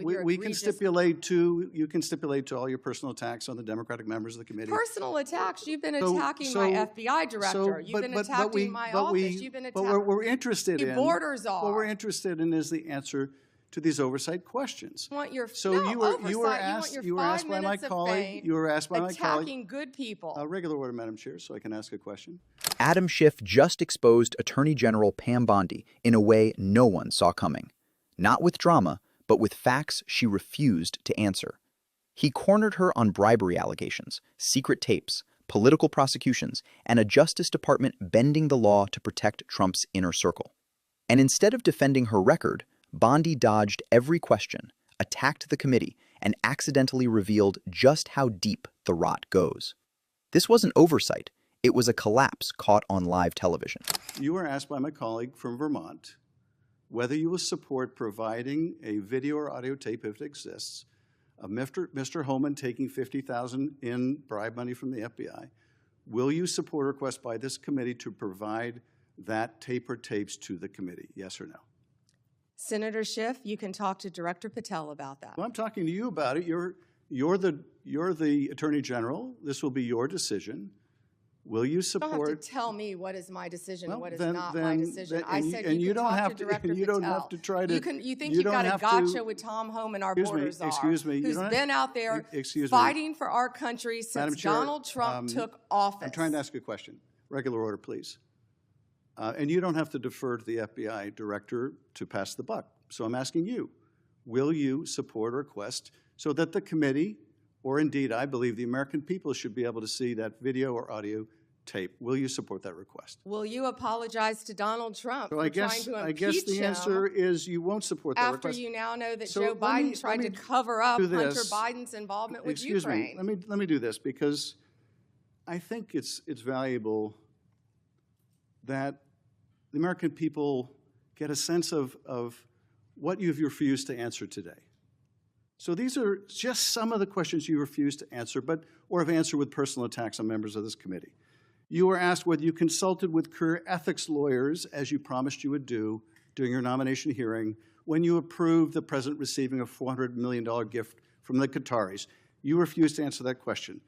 with your we can stipulate to, you can stipulate to all your personal attacks on the Democratic members of the committee. personal attacks. You've been attacking my FBI director. You've been attacking my office. You've been attacking. What we're interested in, borders are. what we're interesed in is the answer to these oversight questions. You want your, So no, you were asked by my colleague. You were asked by my colleague. Attacking good people. Regular order, Madam Chair, so I can ask a question. Adam Schiff just exposed Attorney General Pam Bondi in a way no one saw coming. Not with drama, but with facts she refused to answer. He cornered her on bribery allegations, secret tapes, political prosecutions, and a Justice Department bending the law to protect Trump's inner circle. And instead of defending her record, Bondi dodged every question, attacked the committee, and accidentally revealed just how deep the rot goes. This wasn't oversight. It was a collapse caught on live television. You were asked by my colleague from Vermont whether you will support providing a video or audio tape, if it exists, of Mr. Holman taking $50,000 in bribe money from the FBI. Will you support a request by this committee to provide that tape or tapes to the committee? Yes or no? Senator Schiff, you can talk to Director Patel about that. Well, I'm talking to you about it. You're the Attorney General. This will be your decision. Will you support? You don't have to tell me what is my decision and what is not my decision. I said you can talk to Director Patel. You don't have to try to. You think you've got a gotcha with Tom Homan, our border czar, who's been out there fighting for our country since Donald Trump took office. I'm trying to ask a question. Regular order, please. And you don't have to defer to the FBI director to pass the buck. So I'm asking you, will you support a request so that the committee, or indeed I believe the American people, should be able to see that video or audio tape? Will you support that request? Will you apologize to Donald Trump so for trying to impeach him? I guess the answer is you won't support that request. After you now know that Joe Biden tried to cover up Hunter Biden's involvement with Ukraine. Let me do this, because I think it's valuable that the American people get a sense of what you've refused to answer today. So these are just some of the questions you refused to answer, or have answered with personal attacks on members of this committee. You were asked whether you consulted with career ethics lawyers, as you promised you would do during your nomination hearing, when you approved the president receiving a $400 million gift from the Qataris. You refused to answer that question.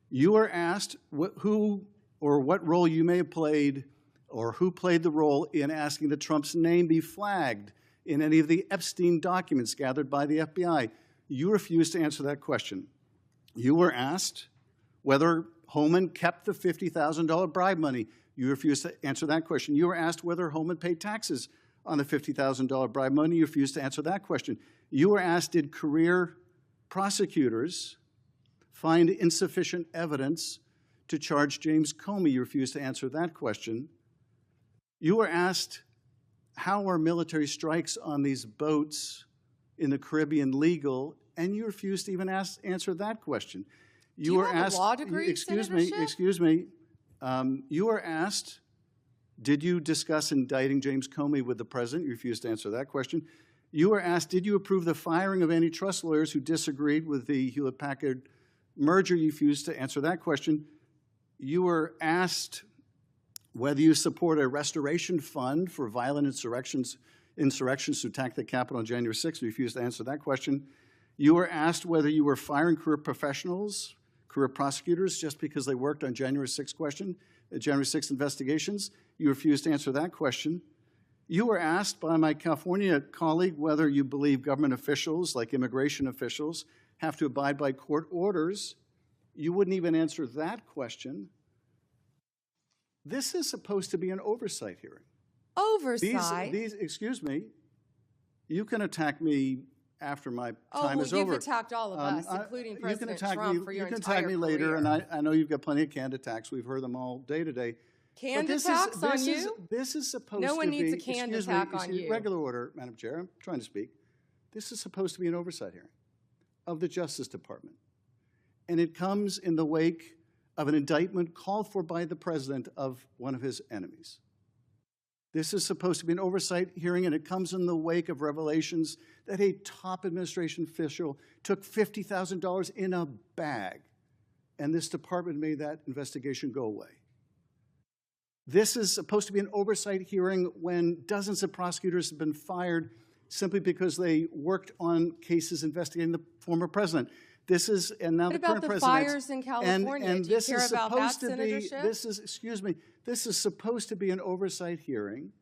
You were asked who or what role you may have played, or who played the role in asking that Trump's name be flagged in any of the Epstein documents gathered by the FBI. You refused to answer that question. You were asked whether Holman kept the $50,000 bribe money. You refused to answer that question. You were asked whether Holman paid taxes on the $50,000 bribe money. You refused to answer that question. You were asked, did career prosecutors find insufficient evidence to charge James Comey? You refused to answer that question. You were asked, how are military strikes on these boats in the Caribbean legal? And you refused to even answer that question. You were asked, a law degree, excuse me. You were asked, did you discuss indicting James Comey with the president? You refused to answer that question. You were asked, did you approve the firing of antitrust lawyers who disagreed with the Hewlett-Packard merger? You refused to answer that question. You were asked whether you support a restoration fund for violent insurrections to attack the Capitol on January 6th. You refused to answer that question. You were asked whether you were firing career professionals, career prosecutors, just because they worked on January 6th investigations. You refused to answer that question. You were asked by my California colleague whether you believe government officials, like immigration officials, have to abide by court orders. You wouldn't even answer that question. This is supposed to be an oversight hearing. Oversight? Excuse me, you can attack me after my time is over. You've attacked all of us, including President Trump, for your entire career. You can attack me later, and I know you've got plenty of canned attacks. We've heard them all day to day. Canned attacks on you? This is supposed to be— No one needs a canned attack on you. Regular order, Madam Chair. I'm trying to speak. This is supposed to be an oversight hearing of the Justice Department. And it comes in the wake of an indictment called for by the president of one of his enemies. This is supposed to be an oversight hearing, and it comes in the wake of revelations that a top administration official took $50,000 in a bag, and this department made that investigation go away. This is supposed to be an oversight hearing when dozens of prosecutors have been fired simply because they worked on cases investigating the former president. This is, and now What the about current the president. fires in California? And Do you this care is about that, supposed to Senator be, Schiff? this is, excuse me, this is supposed to be an oversight hearing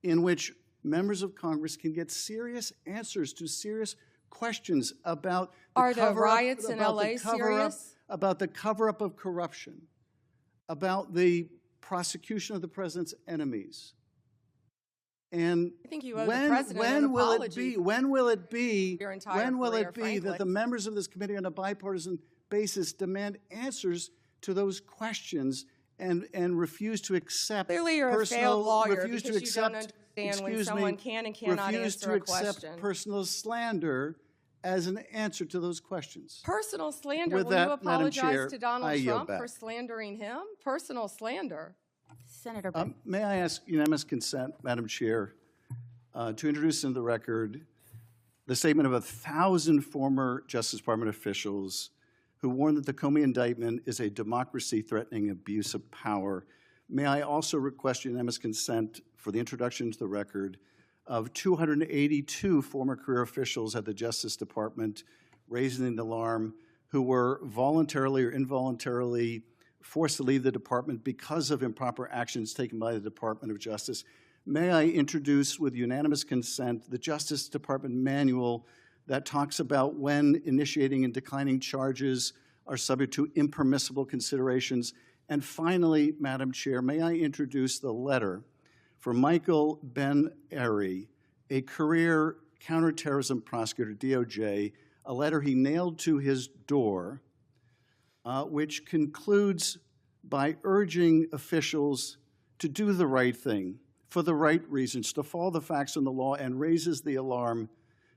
in which members of Congress can get serious answers to serious questions about the Are the riots in LA serious? About the cover-up of corruption, about the prosecution of the president's enemies. And I think you owe the president an apology. when will it be Your entire career, frankly. that the members of this committee on a bipartisan basis demand answers to those questions and refuse to accept Clearly you're a failed lawyer because you don't understand when someone can and cannot answer a question. Refuse to accept personal slander as an answer to those questions. Personal slander? With Will that, you Madam apologize Chair, to Donald I yield Trump back. for slandering him? Personal slander. Senator Benn. May I ask unanimous consent, Madam Chair, to introduce into the record the statement of 1,000 former Justice Department officials who warned that the Comey indictment is a democracy-threatening abuse of power. May I also request unanimous consent for the introduction into the record of 282 former career officials at the Justice Department raising an alarm who were voluntarily or involuntarily forced to leave the department because of improper actions taken by the Department of Justice. May I introduce, with unanimous consent, the Justice Department manual that talks about when initiating and declining charges are subject to impermissible considerations. And finally, Madam Chair, may I introduce the letter from Michael Ben-Ari, a career counterterrorism prosecutor, DOJ, a letter he nailed to his door, which concludes by urging officials to do the right thing for the right reasons, to follow the facts and the law, and raises the alarm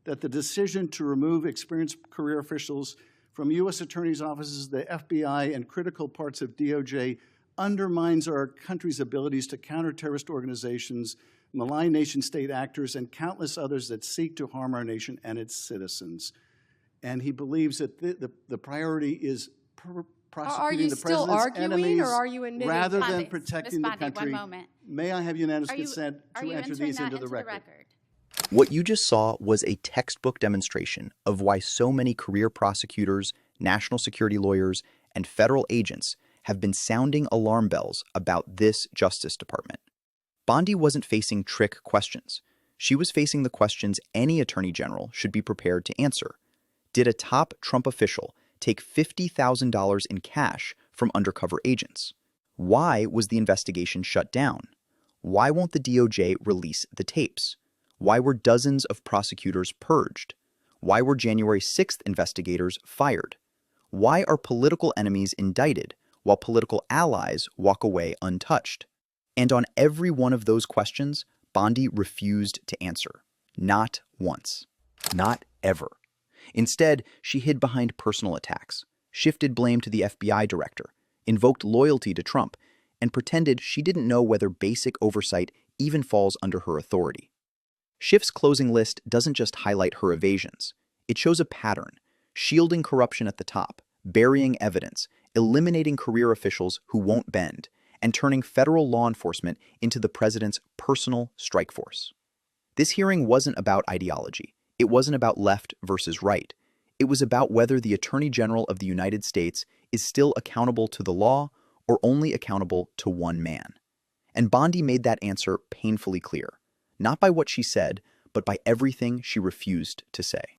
that the decision to remove experienced career officials from U.S. attorneys' offices, the FBI, and critical parts of DOJ undermines our country's abilities to counter terrorist organizations, malign nation-state actors, and countless others that seek to harm our nation and its citizens. And he believes that the priority is prosecuting the president's enemies or are you admitting rather Bondi, than protecting Ms. the Bondi, country. one moment. May I have unanimous consent Are to you enter entering these that into the record? What you just saw was a textbook demonstration of why so many career prosecutors, national security lawyers, and federal agents have been sounding alarm bells about this Justice Department. Bondi wasn't facing trick questions. She was facing the questions any attorney general should be prepared to answer. Did a top Trump official take $50,000 in cash from undercover agents? Why was the investigation shut down? Why won't the DOJ release the tapes? Why were dozens of prosecutors purged? Why were January 6th investigators fired? Why are political enemies indicted while political allies walk away untouched? And on every one of those questions, Bondi refused to answer. Not once. Not ever. Instead, she hid behind personal attacks, shifted blame to the FBI director, invoked loyalty to Trump, and pretended she didn't know whether basic oversight even falls under her authority. Schiff's closing list doesn't just highlight her evasions. It shows a pattern, shielding corruption at the top, burying evidence, eliminating career officials who won't bend, and turning federal law enforcement into the president's personal strike force. This hearing wasn't about ideology. It wasn't about left versus right. It was about whether the Attorney General of the United States is still accountable to the law or only accountable to one man. And Bondi made that answer painfully clear, not by what she said, but by everything she refused to say.